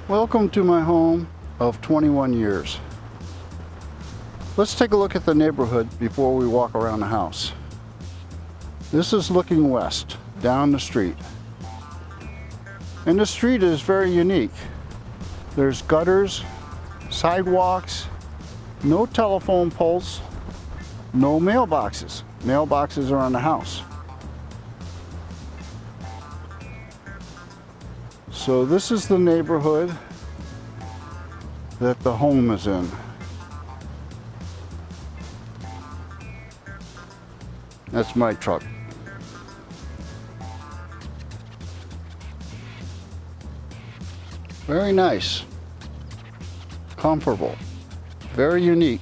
Welcome to my home of 21 years. Let's take a look at the neighborhood before we walk around the house. This is looking west, down the street. And the street is very unique. There's gutters, sidewalks, no telephone poles, no mailboxes. Mailboxes are on the house. So this is the neighborhood that the home is in. That's my truck. Very nice, comfortable, very unique.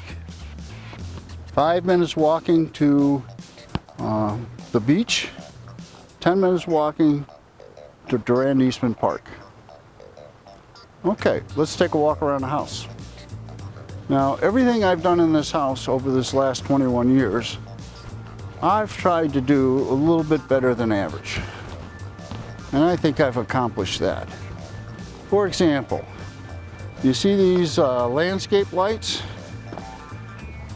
5 minutes walking to the beach, 10 minutes walking to Durand Eastman Park. Okay, let's take a walk around the house. Now, everything I've done in this house over this last 21 years, I've tried to do a little bit better than average. And I think I've accomplished that. For example, you see these landscape lights?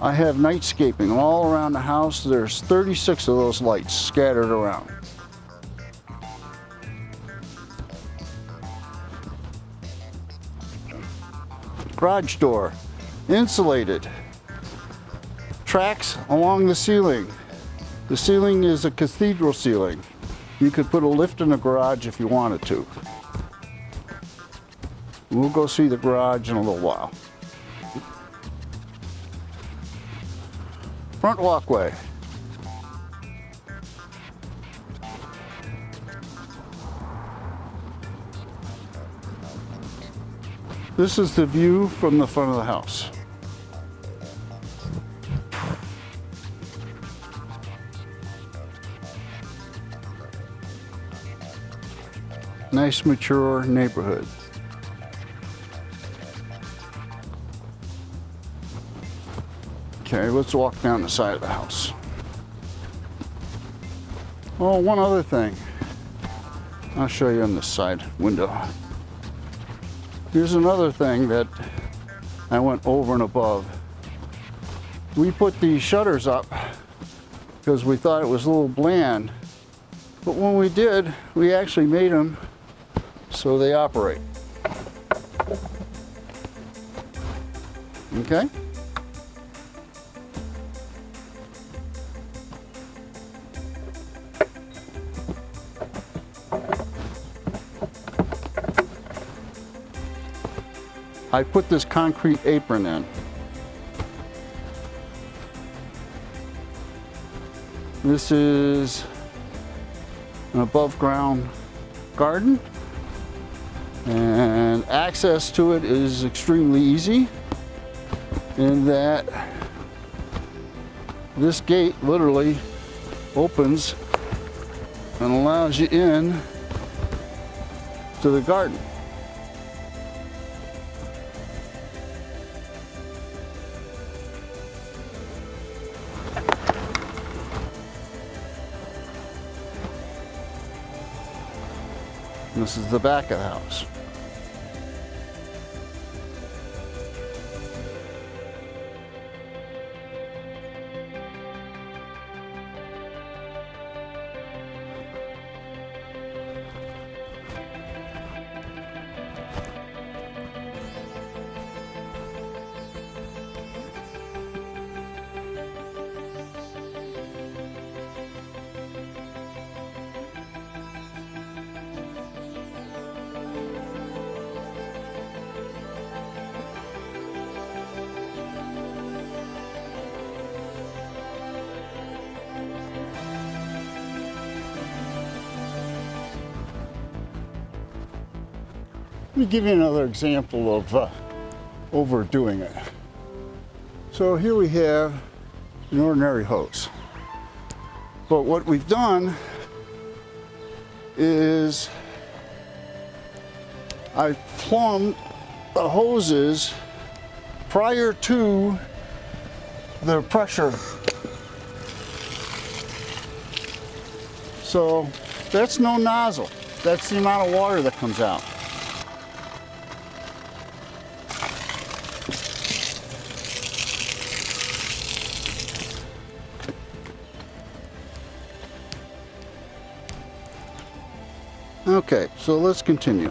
I have nightscaping all around the house. There's 36 of those lights scattered around. Garage door, insulated. Tracks along the ceiling. The ceiling is a cathedral ceiling. You could put a lift in the garage if you wanted to. We'll go see the garage in a little while. Front walkway. This is the view from the front of the house. Nice, mature neighborhood. Okay, let's walk down the side of the house. Oh, one other thing. I'll show you on the side window. Here's another thing that I went over and above. We put these shutters up because we thought it was a little bland, but when we did, we actually made them so they operate. Okay? I put this concrete apron in. This is an above ground garden, and access to it is extremely easy in that this gate literally opens and allows you in to the garden. This is the back of the house. Let me give you another example of overdoing it. So here we have an ordinary hose. But what we've done is I've plumbed the hoses prior to the pressure. So that's no nozzle. That's the amount of water that comes out. Okay, so let's continue.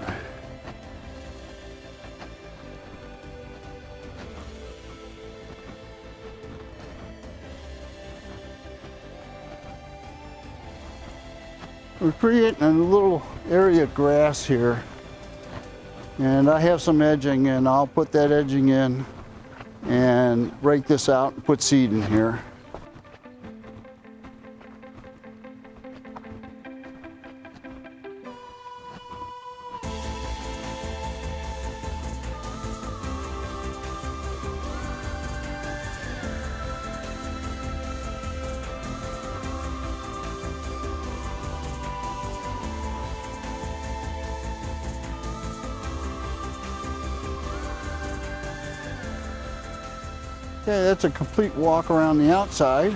We're creating a little area of grass here, and I have some edging, and I'll put that edging in and rake this out and put seed in here. Okay, that's a complete walk around the outside.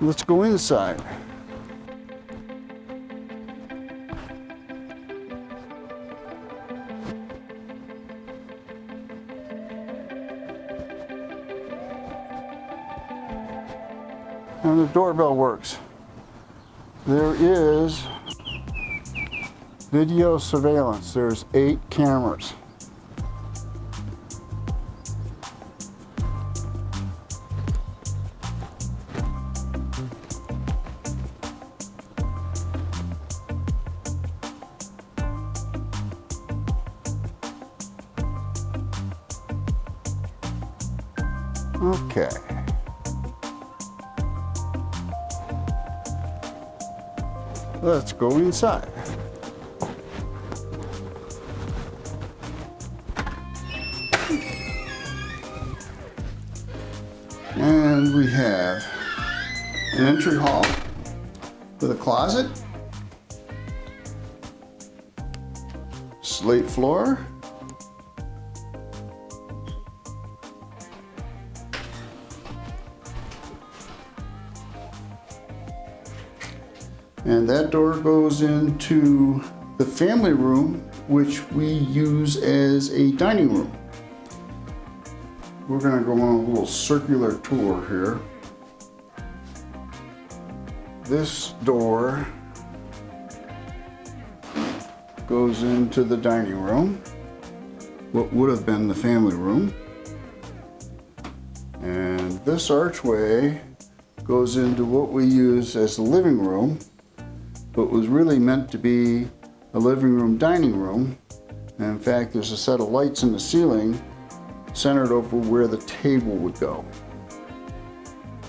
Let's go inside. And the doorbell works. There is video surveillance. There's 8 cameras. Okay. Let's go inside. And we have an entry hall with a closet, slate floor, and that door goes into the family room, which we use as a dining room. We're going to go on a little circular tour here. This door goes into the dining room, what would have been the family room. And this archway goes into what we use as the living room, but was really meant to be a living room dining room. And in fact, there's a set of lights in the ceiling centered over where the table would go.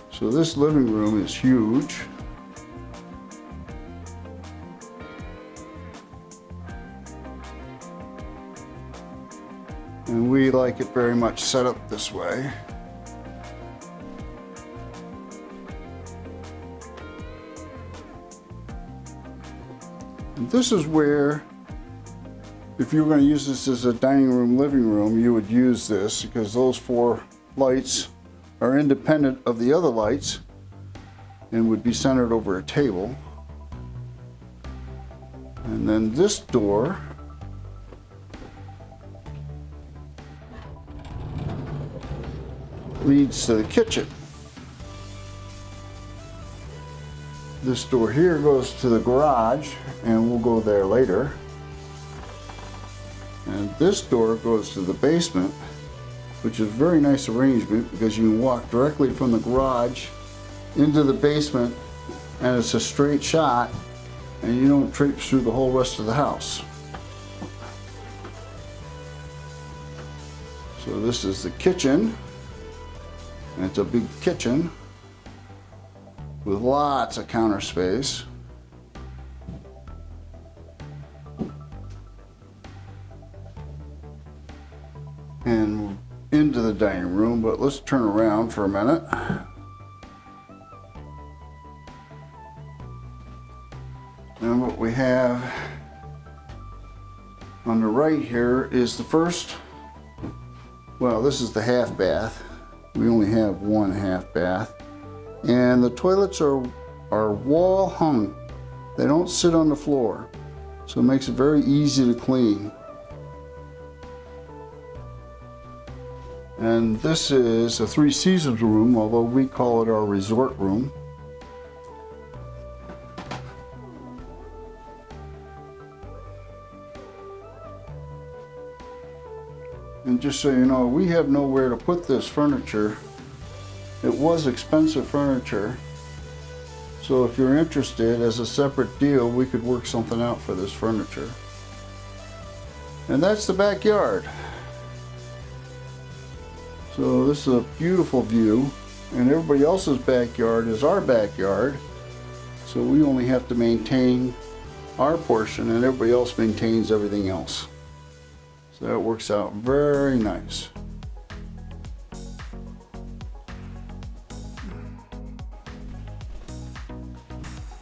So this living room is huge. And we like it very much set up this way. And this is where, if you were going to use this as a dining room, living room, you would use this, because those 4 lights are independent of the other lights and would be centered over a table. And then this door leads to the kitchen. This door here goes to the garage, and we'll go there later. And this door goes to the basement, which is a very nice arrangement because you can walk directly from the garage into the basement, and it's a straight shot, and you don't traipse through the whole rest of the house. So this is the kitchen, and it's a big kitchen with lots of counter space. And into the dining room, but let's turn around for a minute. And what we have on the right here is the first, well, this is the half bath. We only have 1 half bath. And the toilets are wall hung. They don't sit on the floor. So it makes it very easy to clean. And this is a 3 seasons room, although we call it our resort room. And just so you know, we have nowhere to put this furniture. It was expensive furniture. So if you're interested, as a separate deal, we could work something out for this furniture. And that's the backyard. So this is a beautiful view, and everybody else's backyard is our backyard. So we only have to maintain our portion, and everybody else maintains everything else. So that works out very nice.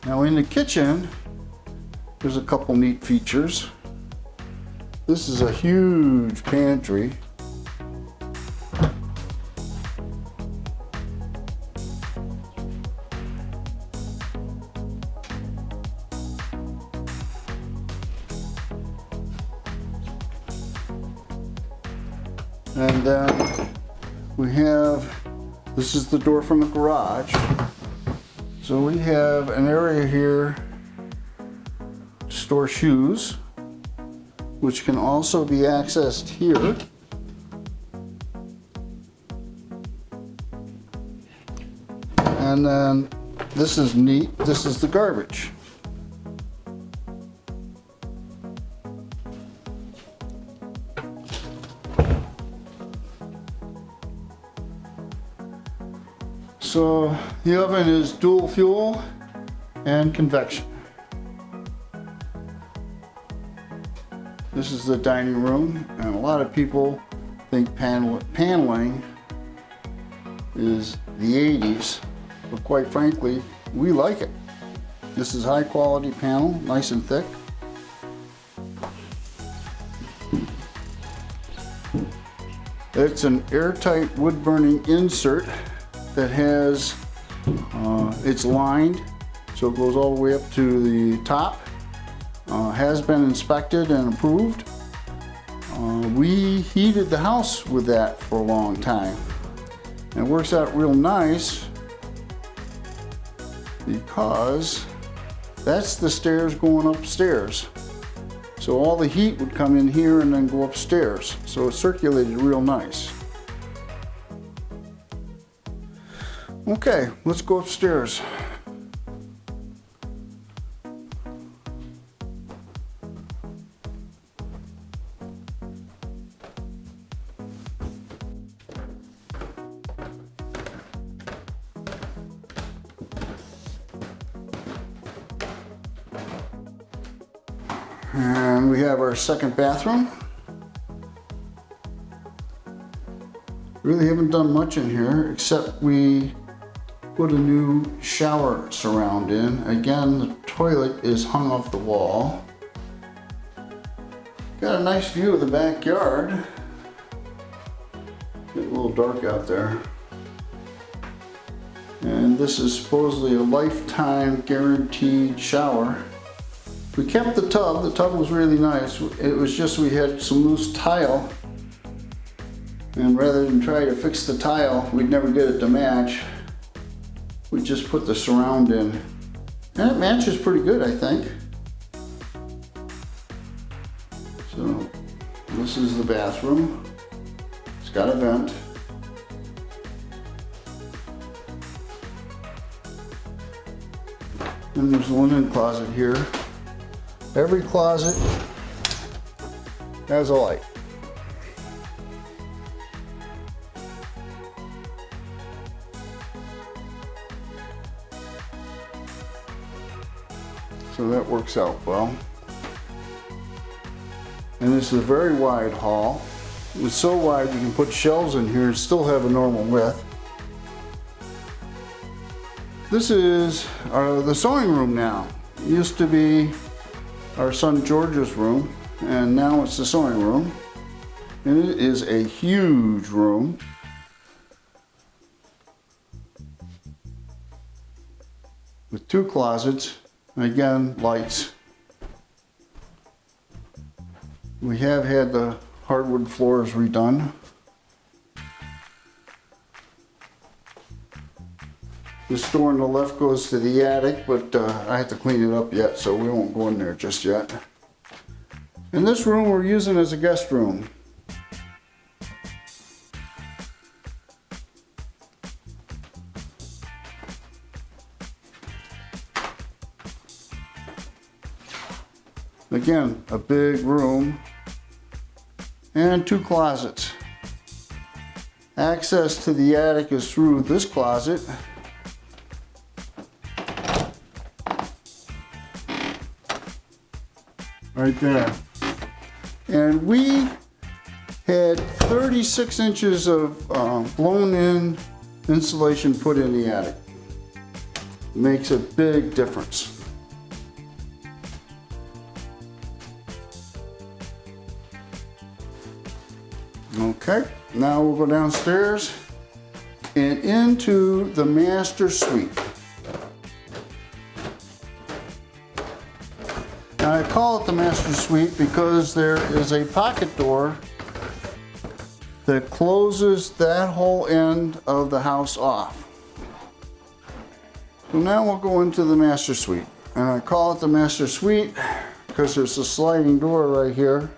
Now in the kitchen, there's a couple neat features. This is a huge pantry. And then we have, this is the door from the garage. So we have an area here to store shoes, which can also be accessed here. And then this is neat, this is the garbage. So the oven is dual fuel and convection. This is the dining room, and a lot of people think paneling is the 80s, but quite frankly, we like it. This is high quality panel, nice and thick. It's an airtight wood burning insert that has, it's lined, so it goes all the way up to the top. Has been inspected and approved. We heated the house with that for a long time. And it works out real nice because that's the stairs going upstairs. So all the heat would come in here and then go upstairs. So it circulated real nice. Okay, let's go upstairs. And we have our second bathroom. Really haven't done much in here except we put a new shower surround in. Again, the toilet is hung off the wall. Got a nice view of the backyard. Getting a little dark out there. And this is supposedly a lifetime guaranteed shower. We kept the tub. The tub was really nice. It was just we had some loose tile. And rather than try to fix the tile, we'd never get it to match. We just put the surround in. And it matches pretty good, I think. So this is the bathroom. It's got a vent. And there's a linen closet here. Every closet has a light. So that works out well. And this is a very wide hall. It's so wide we can put shelves in here and still have a normal width. This is the sewing room now. It used to be our son George's room, and now it's the sewing room. And it is a huge room. With 2 closets, and again, lights. We have had the hardwood floors redone. This door on the left goes to the attic, but I have to clean it up yet, so we won't go in there just yet. And this room we're using as a guest room. Again, a big room and 2 closets. Access to the attic is through this closet. Right there. And we had 36 inches of blown in insulation put in the attic. Makes a big difference. Okay, now we'll go downstairs and into the master suite. Now I call it the master suite because there is a pocket door that closes that whole end of the house off. So now we'll go into the master suite. And I call it the master suite because there's a sliding door right here.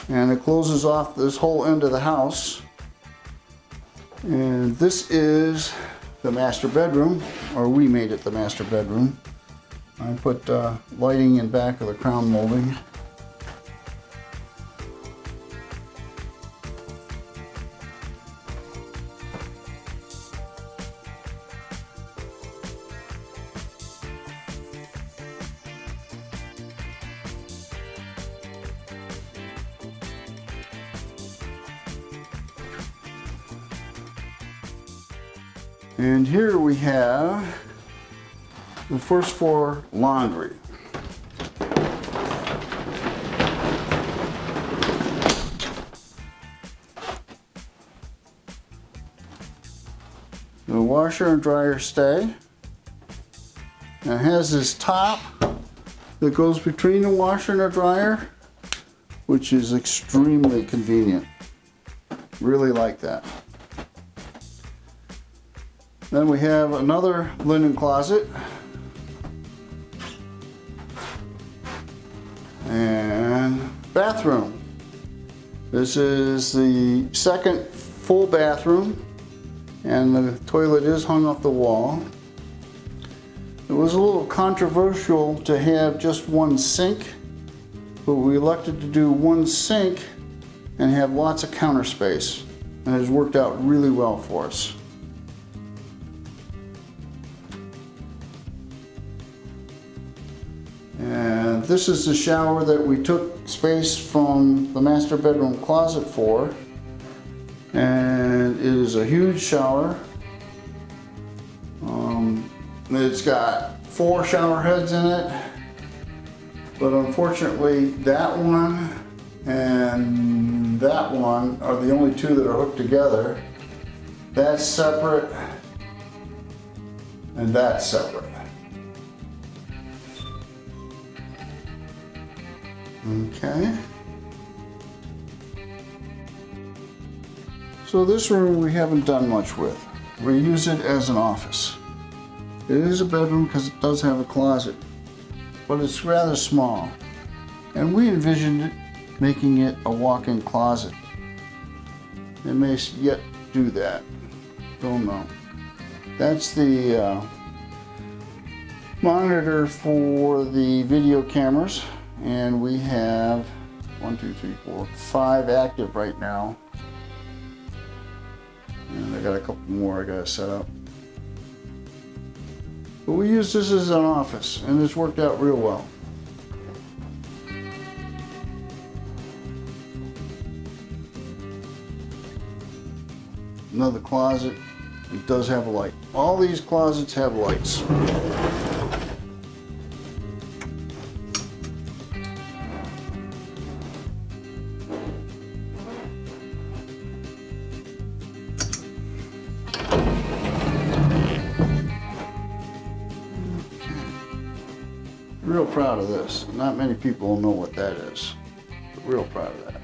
And it closes off this whole end of the house. And this is the master bedroom, or we made it the master bedroom. I put lighting in back of the crown molding. And here we have the first floor laundry. The washer and dryer stay. And it has this top that goes between the washer and the dryer, which is extremely convenient. Really like that. Then we have another linen closet. And bathroom. This is the second full bathroom, and the toilet is hung off the wall. It was a little controversial to have just one sink, but we elected to do one sink and have lots of counter space, and it has worked out really well for us. And this is the shower that we took space from the master bedroom closet for. And it is a huge shower. It's got 4 shower heads in it. But unfortunately, that one and that one are the only 2 that are hooked together. That's separate, and that's separate. Okay. So this room we haven't done much with. We use it as an office. It is a bedroom because it does have a closet, but it's rather small. And we envisioned it making it a walk-in closet. It may yet do that. Don't know. That's the monitor for the video cameras. And we have 1, 2, 3, 4, 5 active right now. And I got a couple more I gotta set up. But we use this as an office, and it's worked out real well. Another closet. It does have a light. All these closets have lights. Real proud of this. Not many people know what that is. But real proud of that.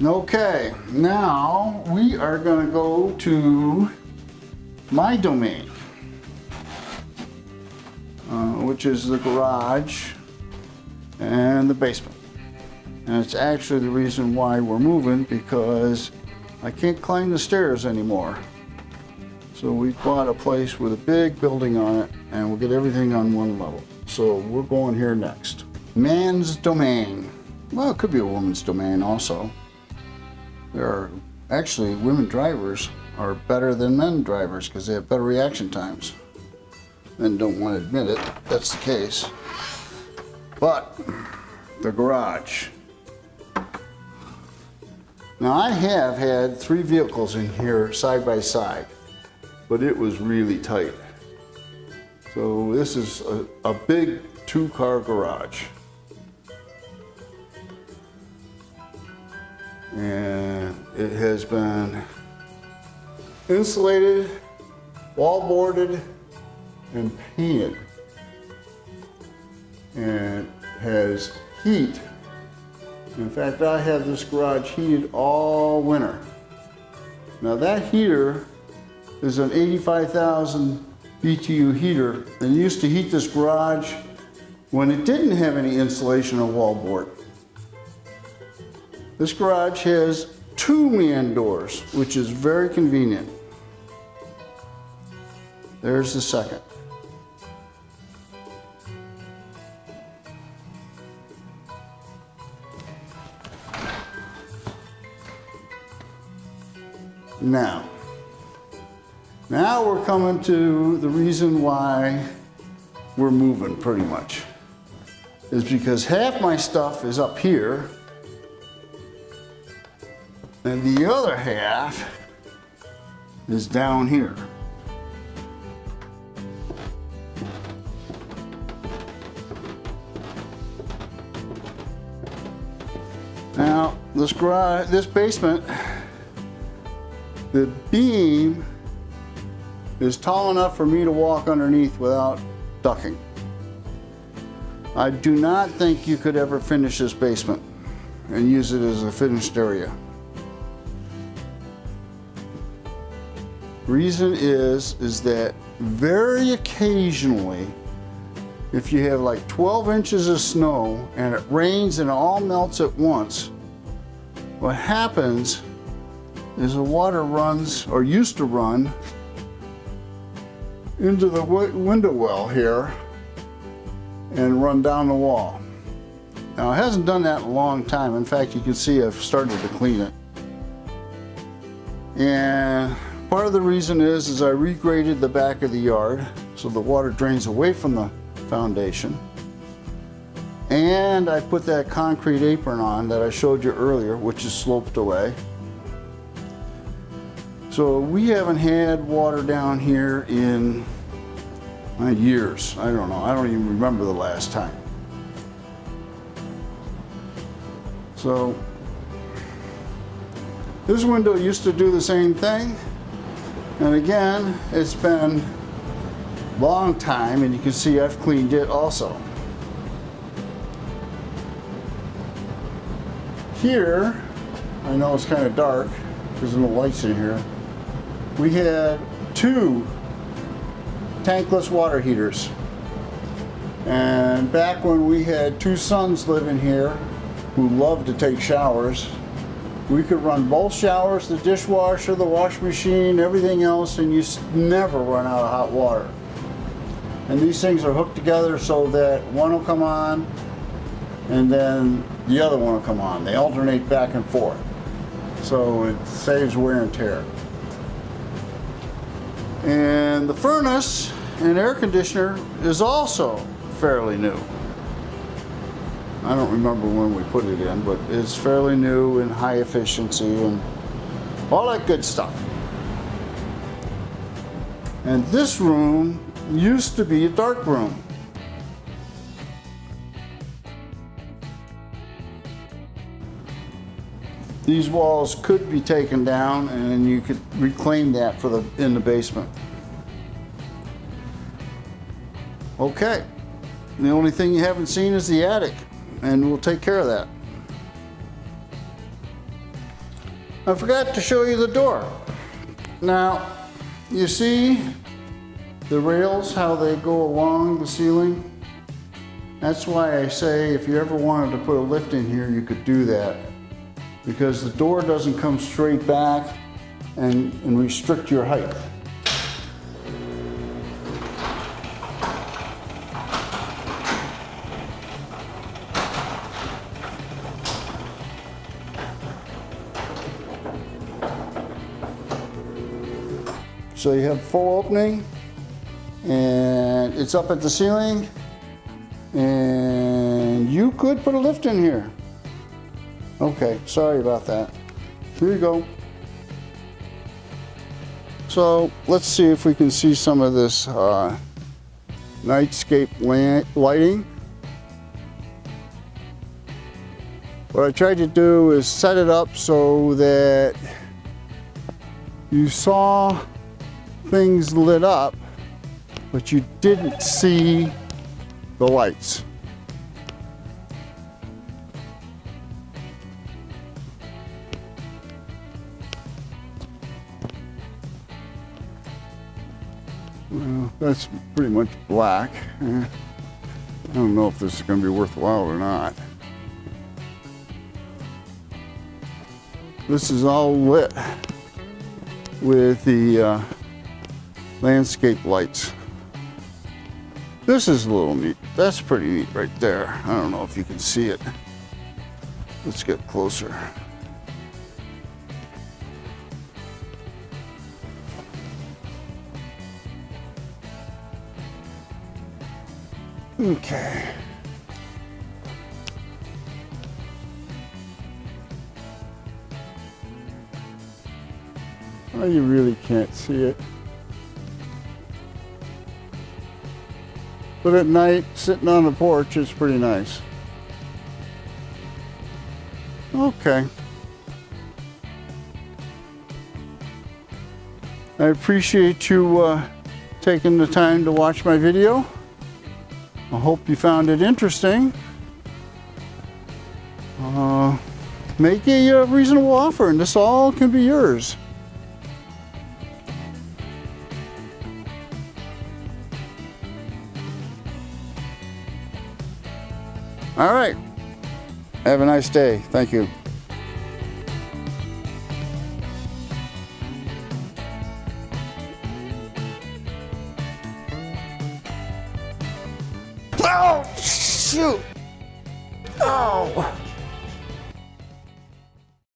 Okay, now we are going to go to my domain, which is the garage and the basement. And it's actually the reason why we're moving, because I can't climb the stairs anymore. So we bought a place with a big building on it, and we'll get everything on one level. So we're going here next. Man's domain. Well, it could be a woman's domain also. There are actually, women drivers are better than men drivers because they have better reaction times. Men don't want to admit it, that's the case. But the garage. Now I have had 3 vehicles in here side by side, but it was really tight. So this is a big 2-car garage. And it has been insulated, wall boarded, and painted. And has heat. In fact, I have this garage heated all winter. Now that heater is an 85,000 BTU heater that used to heat this garage when it didn't have any insulation or wall board. This garage has 2 man doors, which is very convenient. There's the second. Now we're coming to the reason why we're moving pretty much. Is because half my stuff is up here and the other half is down here. Now, this basement, the beam is tall enough for me to walk underneath without ducking. I do not think you could ever finish this basement and use it as a finished area. Reason is that very occasionally, if you have like 12 inches of snow and it rains and it all melts at once, what happens is the water runs, or used to run, into the window well here and run down the wall. Now it hasn't done that in a long time. In fact, you can see I've started to clean it. And part of the reason is I regraded the back of the yard so the water drains away from the foundation. And I put that concrete apron on that I showed you earlier, which is sloped away. So we haven't had water down here in years. I don't know. I don't even remember the last time. So this window used to do the same thing. And again, it's been a long time, and you can see I've cleaned it also. Here, I know it's kind of dark because there's no lights in here. We had 2 tankless water heaters. And back when we had 2 sons living here who loved to take showers, we could run both showers, the dishwasher, the wash machine, everything else, and you never run out of hot water. And these things are hooked together so that one will come on and then the other one will come on. They alternate back and forth. So it saves wear and tear. And the furnace and air conditioner is also fairly new. I don't remember when we put it in, but it's fairly new and high efficiency and all that good stuff. And this room used to be a dark room. These walls could be taken down and you could reclaim that for in the basement. Okay, the only thing you haven't seen is the attic, and we'll take care of that. I forgot to show you the door. Now, You see the rails, how they go along the ceiling? That's why I say if you ever wanted to put a lift in here, you could do that. Because the door doesn't come straight back and restrict your height. So you have full opening, and it's up at the ceiling, and you could put a lift in here. Okay, sorry about that. Here you go. So let's see if we can see some of this nightscape lighting. What I tried to do is set it up so that you saw things lit up, but you didn't see the lights. Well, that's pretty much black. I don't know if this is going to be worthwhile or not. This is all lit with the landscape lights. This is a little neat. That's pretty neat right there. I don't know if you can see it. Let's get closer. Okay. Oh, you really can't see it. But at night, sitting on the porch is pretty nice. Okay. I appreciate you taking the time to watch my video. I hope you found it interesting. Make a reasonable offer and this all can be yours. All right. Have a nice day. Thank you. Oh, shoot. Oh.